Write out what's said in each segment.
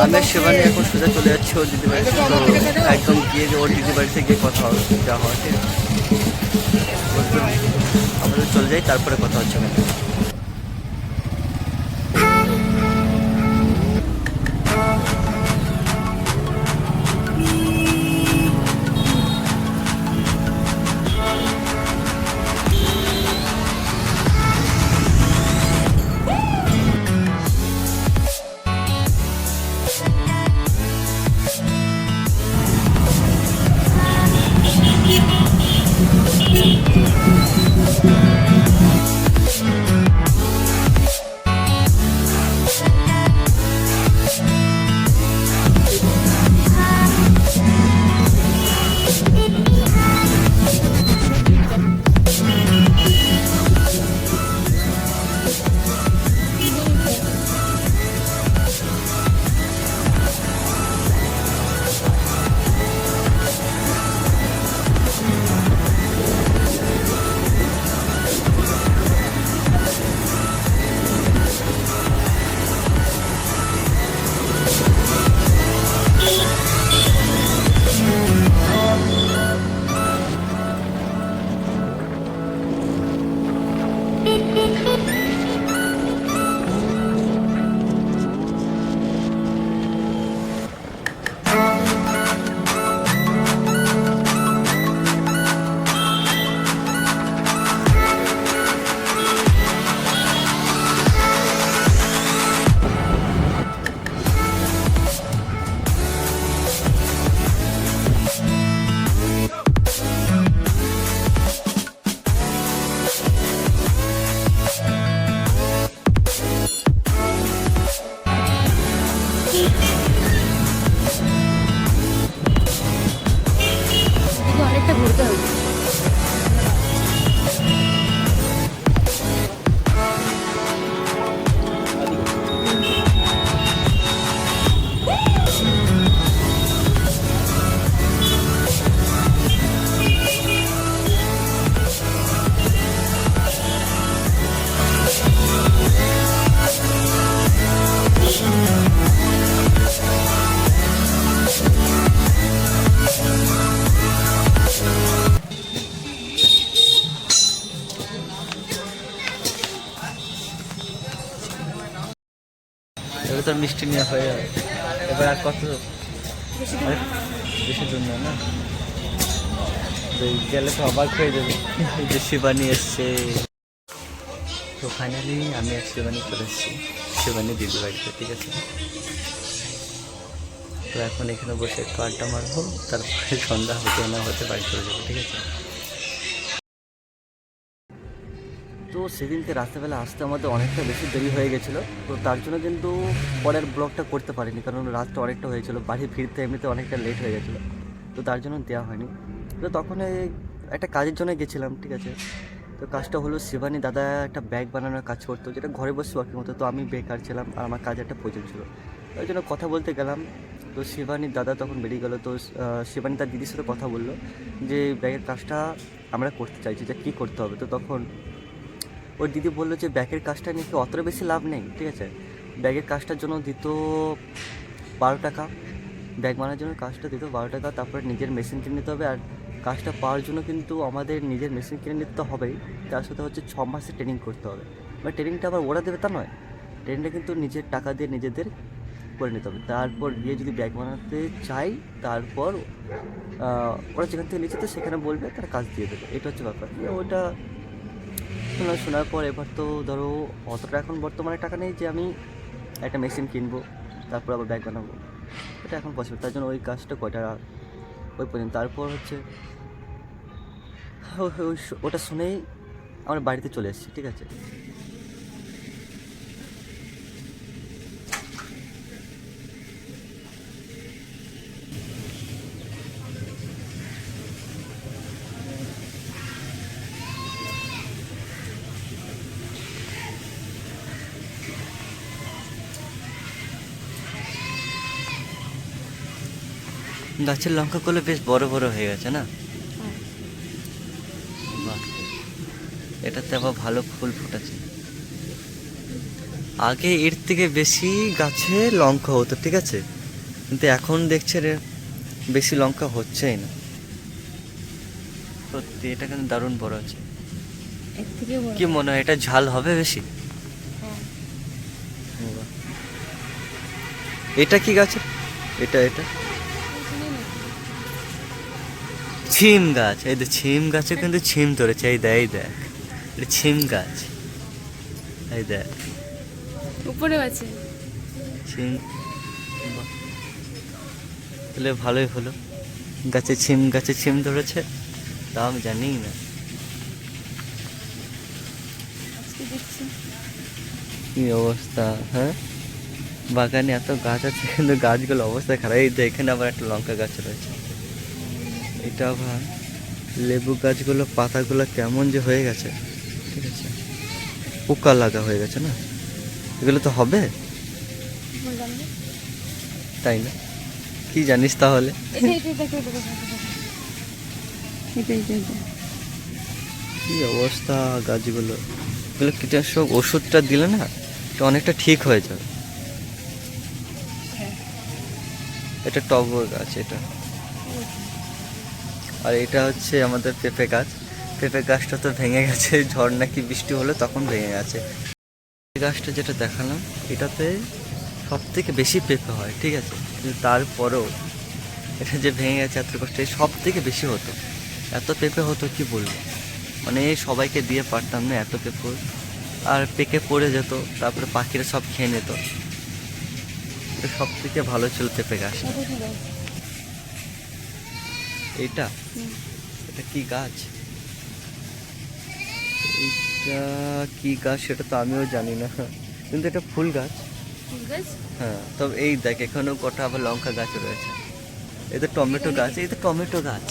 আমি শিবানী এখন সোজা চলে যাচ্ছি ওর দিদি বাড়িতে, তো একদম গিয়ে ওর দিদি বাড়িতে গিয়ে কথা হবে যা হওয়া, ঠিক আছে? আমাদের চলে যাই, তারপরে কথা হচ্ছে না। অনেকটা ঘুরতে হবে। এবার তোর মিষ্টি নিয়ে হয়ে যাবে। এবার আর কত আর বেশি দূর না, তো গেলে তো অবাক হয়ে যাবে যে শিবানী এসছে। তো ফাইনালি আমি আর শিবানী চলে এসেছি শিবানী দিদির বাড়িতে, ঠিক আছে? তো এখন এখানে বসে একটু আড্ডা মারবো, তারপরে সন্ধ্যা হতে না হতে বাড়ি চলে যাবো, ঠিক আছে? তো সেদিনকে রাত্রেবেলা আসতে আমাদের অনেকটা বেশি দেরি হয়ে গেছিলো, তো তার জন্য কিন্তু পরের ব্লগটা করতে পারিনি, কারণ রাতটা অনেকটা হয়েছিলো, বাড়ি ফিরতে এমনিতে অনেকটা লেট হয়ে গেছিলো, তো তার জন্য দেওয়া হয়নি। তো তখন একটা কাজের জন্য গেছিলাম, ঠিক আছে? তো কাজটা হলো শিবানী দাদা একটা ব্যাগ বানানোর কাজ করতো, যেটা ঘরে বসে ওয়ার্কিং হতো, তো আমি বেকার ছিলাম আর আমার কাজে একটা প্রয়োজন ছিল, ওই জন্য কথা বলতে গেলাম। তো শিবানীর দাদা তখন বেরিয়ে গেলো, তো শিবানী তার দিদির সাথে কথা বললো যে ব্যাগের কাজটা আমরা করতে চাইছি, যে কী করতে হবে। তো তখন ওর দিদি বললো যে ব্যাগের কাজটা নিয়ে অতটা বেশি লাভ নেই, ঠিক আছে? ব্যাগের কাজটার জন্য দিত 12 টাকা, ব্যাগ বানানোর জন্য কাজটা দিত 12 টাকা, তারপরে নিজের মেশিন কিনে নিতে হবে, আর কাজটা পাওয়ার জন্য কিন্তু আমাদের নিজের মেশিন কিনে নিতে হবেই, তার সাথে হচ্ছে 6 মাসের ট্রেনিং করতে হবে। মানে ট্রেনিংটা আবার ওরা দেবে তা নয়, ট্রেনিংটা কিন্তু নিজের টাকা দিয়ে নিজেদের করে নিতে হবে। তারপর গিয়ে যদি ব্যাগ বানাতে চাই, তারপর ওরা যেখান থেকে নিচ্ছে তো সেখানে বলবে, তারা কাজ দিয়ে দেবে, এটা হচ্ছে ব্যাপার। ওটা শোনার পর এবার তো ধরো অতটা এখন বর্তমানে টাকা নেই যে আমি একটা মেশিন কিনবো তারপর আবার ব্যাগ বানাবো, এটা এখন পসিবল। তার জন্য ওই কাজটা কয়টা ওই পর্যন্ত, তারপর হচ্ছে ওটা শুনেই আমরা বাড়িতে চলে এসেছি, ঠিক আছে? গাছের লঙ্কাগুলো বেশ বড় বড় হয়ে গেছে না? বাহ, এটাতে আবার ভালো ফুল ফুটেছে। আগে এর থেকে বেশি গাছে লঙ্কা হতো, ঠিক আছে, কিন্তু এখন দেখছে রে বেশি লঙ্কা হচ্ছেই না। সত্যি এটা কিন্তু দারুণ বড় আছে। এর থেকে বড়। কি মনে হয় এটা ঝাল হবে বেশি? হ্যাঁ। বাহ। এটা কি গাছ? এটা এটা ছিম গাছ। এই দেখ ছিম গাছে কিন্তু ছিম ধরেছে, এই দেখ এই দেখ, এটা ছিম গাছ, এই দেখ উপরেও আছে। ছিম। বাহ, তাহলে ভালোই হলো, গাছে ছিম ধরেছে, তা আমি জানিই না। আজকে দেখছি। কি অবস্থা, হ্যাঁ বাগানে এত গাছ আছে কিন্তু গাছগুলো অবস্থা খারাপ। এই তো এখানে আবার একটা লঙ্কা গাছ রয়েছে, এটা আবার লেবু গাছগুলো পাতাগুলো কেমন যে হয়ে গেছে, ঠিক আছে, পোকা লাগা হয়ে গেছে না, এগুলো তো হবে, বললাম না। তাই না? কি জানিস তাহলে? এটা। কি অবস্থা গাছগুলো, এগুলো কীটনাশক ওষুধটা দিলে না এটা অনেকটা ঠিক হয়ে যাবে। হ্যাঁ। এটা টগর গাছ এটা, আর এটা হচ্ছে আমাদের পেঁপে গাছ। পেঁপে গাছটা তো ভেঙে গেছে, ঝড় নাকি বৃষ্টি হলো তখন ভেঙে গেছে। এই গাছটা যেটা দেখালাম এটাতে সব থেকে বেশি পেঁপে হয়, ঠিক আছে, কিন্তু তারপরেও এটা যে ভেঙে গেছে এত কষ্ট, সব থেকে বেশি হতো, এত পেঁপে হতো কি বলবো, মানে সবাইকে দিয়ে পারতাম না এত পেঁপে, আর পেকে পড়ে যেত, তারপরে পাখিরা সব খেয়ে নিত। এটা সব থেকে ভালো ছিল পেঁপে গাছ। এইটা এটা কি গাছ? এটা কি গাছ সেটা তো আমিও জানি না, কিন্তু এটা ফুল গাছ। ফুল গাছ? হ্যাঁ, তবে এই দেখ এখানেও কটা আবার লঙ্কা গাছ রয়েছে। এই তো টমেটো গাছ, এই তো টমেটো গাছ।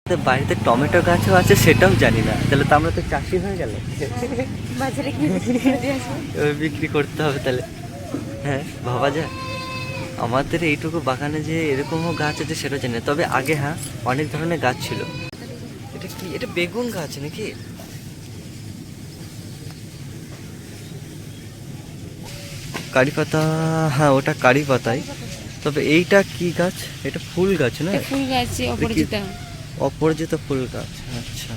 আমাদের বাড়িতে টমেটো গাছও আছে সেটাও জানি না, তাহলে তো আমরা তো চাষি হয়ে গেল। বাজারে কি বিক্রি করে দিয়ে আসবো? এবার বিক্রি করতে হবে তাহলে। হ্যাঁ ভাবা যায়, আমাদের এইটুকু বাগানে যে এরকমও গাছ আছে সেটা জানি না, তবে আগে হ্যাঁ অনেক ধরনের গাছ ছিল। এটা কি? এটা বেগুন গাছ নাকি? কারি পাতা, হ্যাঁ ওটা কারি পাতাই। তবে এইটা কি গাছ? এটা ফুল গাছ না? এটা ফুল গাছ, অপরাজিতা। অপরাজিতা ফুল গাছ, আচ্ছা।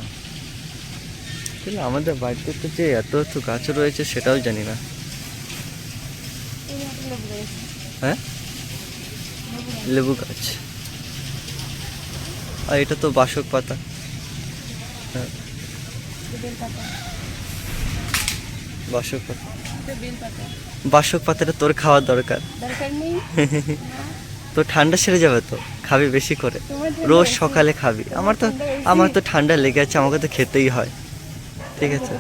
তাহলে আমাদের বাড়িতে তো যে এত এত গাছ রয়েছে সেটাও জানি না। হ্যাঁ লেবু গাছ, আর এটা তো বাসক পাতা। হ্যাঁ বাসক পাতা, বাসক পাতাটা তোর খাওয়ার দরকার। দরকার নেই। তো ঠান্ডা সেরে যাবে তো, খাবি বেশি করে, রোজ সকালে খাবি। আমার তো ঠান্ডা লেগে আছে, আমাকে তো খেতেই হয়, ঠিক আছে।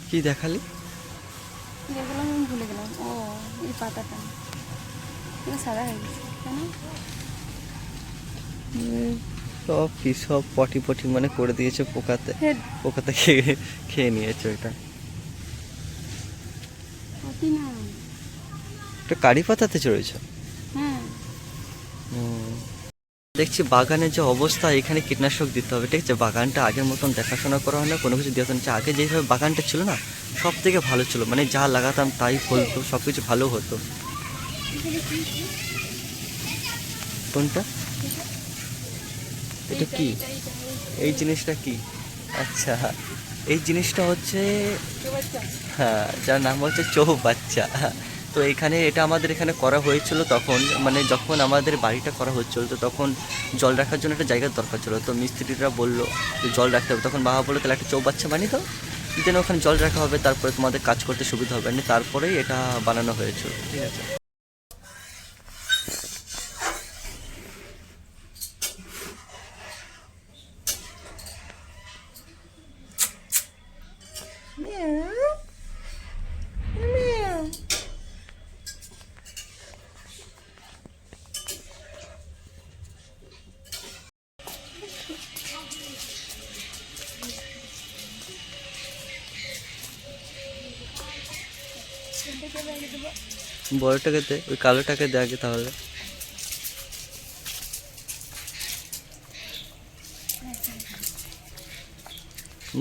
কি দেখালি? দেখলাম আমি ভুলে গেলাম। ও এই পাতাটা পুরো সাদা হয়ে গেছে, তাই না? সব কি সব পটি পটি মানে করে দিয়েছে পোকাতে, হেড পোকাতে খেয়ে খেয়ে নিয়েছে ওইটা। পটি না। এটা কারি পাতাতে চড়েছে। হ্যাঁ। দেখছি বাগানের যে অবস্থা, এখানে কীটনাশক দিতে হবে, ঠিক আছে, বাগানটা আগের মতন দেখাশোনা করা হয় না, কোনো কিছু দিতে হচ্ছে। আগে যেভাবে বাগানটা ছিল না সব থেকে ভালো ছিল, মানে যা লাগাতাম তাই ফলতো, সব কিছু ভালো হতো। কোনটা? এটা কি? এই জিনিসটা কি? আচ্ছা, এই জিনিসটা হচ্ছে, হ্যাঁ যার নাম হচ্ছে চৌবাচ্চা। তো এখানে এটা আমাদের এখানে করা হয়েছিল তখন, মানে যখন আমাদের বাড়িটা করা হচ্ছিল তো তখন জল রাখার জন্য একটা জায়গার দরকার ছিল, তো মিস্ত্রিরা বললো যে জল রাখতে হবে, তখন বাবা বললো তাহলে একটা চৌবাচ্চা বানিয়ে দাও, যেন ওখানে জল রাখা হবে, তারপরে তোমাদের কাজ করতে সুবিধা হবে, মানে তারপরেই এটা বানানো হয়েছিল, ঠিক আছে। বড়টাকে দে, ওই কালোটাকে দে আগে তাহলে।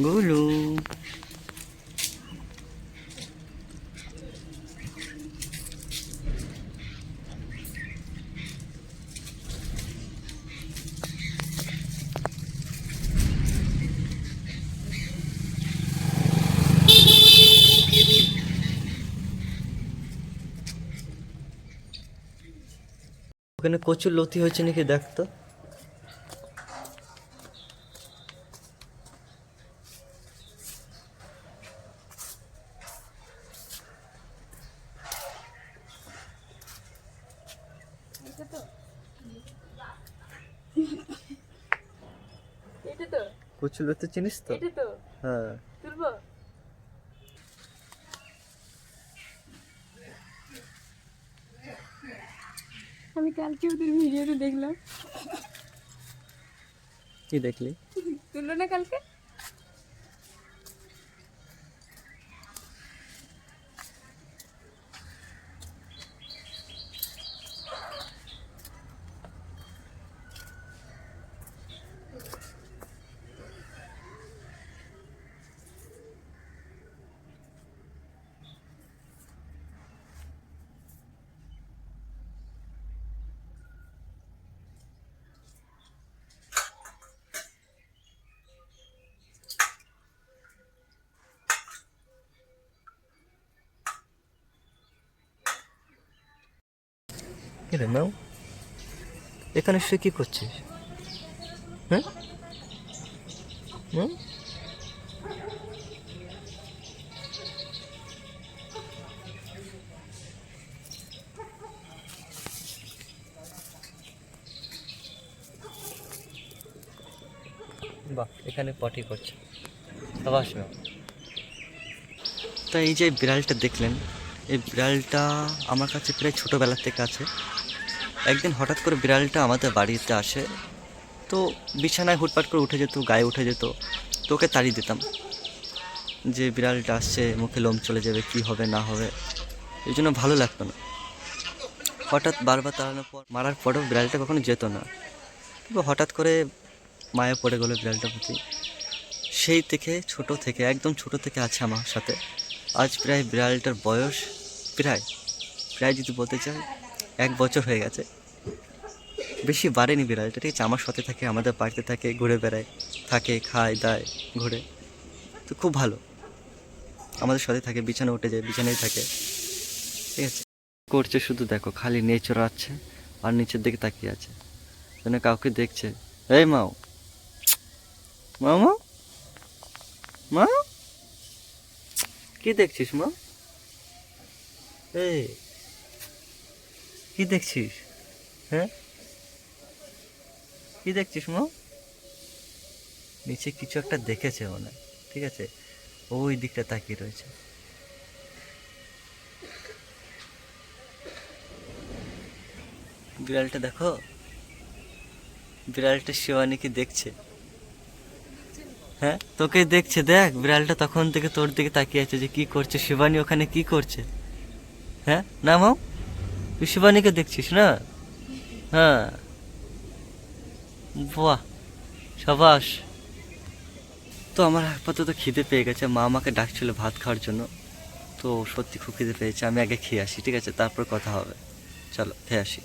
গুলু। ওখানে কচুর লতি হয়েছে নাকি দেখ তো। কচুর লতি চিনিস তো? হ্যাঁ। আমি কালকে ওদের ভিডিওতে দেখলাম। কি দেখলি? তুললো না কালকে? রে নাও, এখানে সে কি করছিস? হ্যাঁ হুম? বাহ, এখানে পটি করছে। সাবাস না। তা এই যে বিড়ালটা দেখলেন, এই বিড়ালটা আমার কাছে প্রায় ছোটোবেলার থেকে আছে। একদিন হঠাৎ করে বিড়ালটা আমাদের বাড়িতে আসে, তো বিছানায় হুটপাট করে উঠে যেত, গায়ে উঠে যেত। তো ওকে তাড়িয়ে দিতাম যে বিড়ালটা আসছে, মুখে লোম চলে যাবে, কি হবে না হবে, এই জন্য ভালো লাগতো না। হঠাৎ বারবার তাড়ানোর পর, মারার পরেও বিড়ালটা কখনো যেত না। কিন্তু হঠাৎ করে মায়া পড়ে গেলো বিড়ালটার প্রতি। সেই থেকে ছোট থেকে, একদম ছোট থেকে আছে আমার সাথে। আজ প্রায় বিড়ালটার বয়স প্রায় প্রায় যদি বলতে চাই 1 বছর হয়ে গেছে। বেশি বাড়েনি বিড়ালটা, ঠিক আছে? আমার সাথে থাকে, আমাদের বাড়িতে থাকে, ঘুরে বেড়ায়, থাকে, খায় দায়, ঘুরে। তো খুব ভালো, আমাদের সাথে থাকে, বিছানা উঠে যায়, বিছানায় থাকে, ঠিক আছে? করছে শুধু দেখো, খালি নেচড় আছে আর নিচের দিকে তাকিয়ে আছে, যেন কাউকে দেখছে। এই মাও, মামা, মা, কি দেখছিস মা? এই কি দেখছিস? হ্যাঁ, কি দেখছিস মা? নিচে কিছু একটা দেখেছে মনে হয়, ঠিক আছে? ওই দিকটা তাকিয়ে রয়েছে। বিড়ালটা দেখো, বিড়ালটা শিবানীকে দেখছে। হ্যাঁ, তোকে দেখছে। দেখ, বিড়ালটা তখন থেকে তোর দিকে তাকিয়ে আছে যে কি করছে শিবানী, ওখানে কি করছে। হ্যাঁ না মাও, তুই শিবানীকে দেখছিস না? হ্যাঁ, বাহ, সাবাস। তো আমার আপাতত খিদে পেয়ে গেছে, মা আমাকে ডাকছিল ভাত খাওয়ার জন্য। তো সত্যি খুব খিদে পেয়েছে, আমি আগে খেয়ে আসি, ঠিক আছে? তারপর কথা হবে। চলো খেয়ে আসি।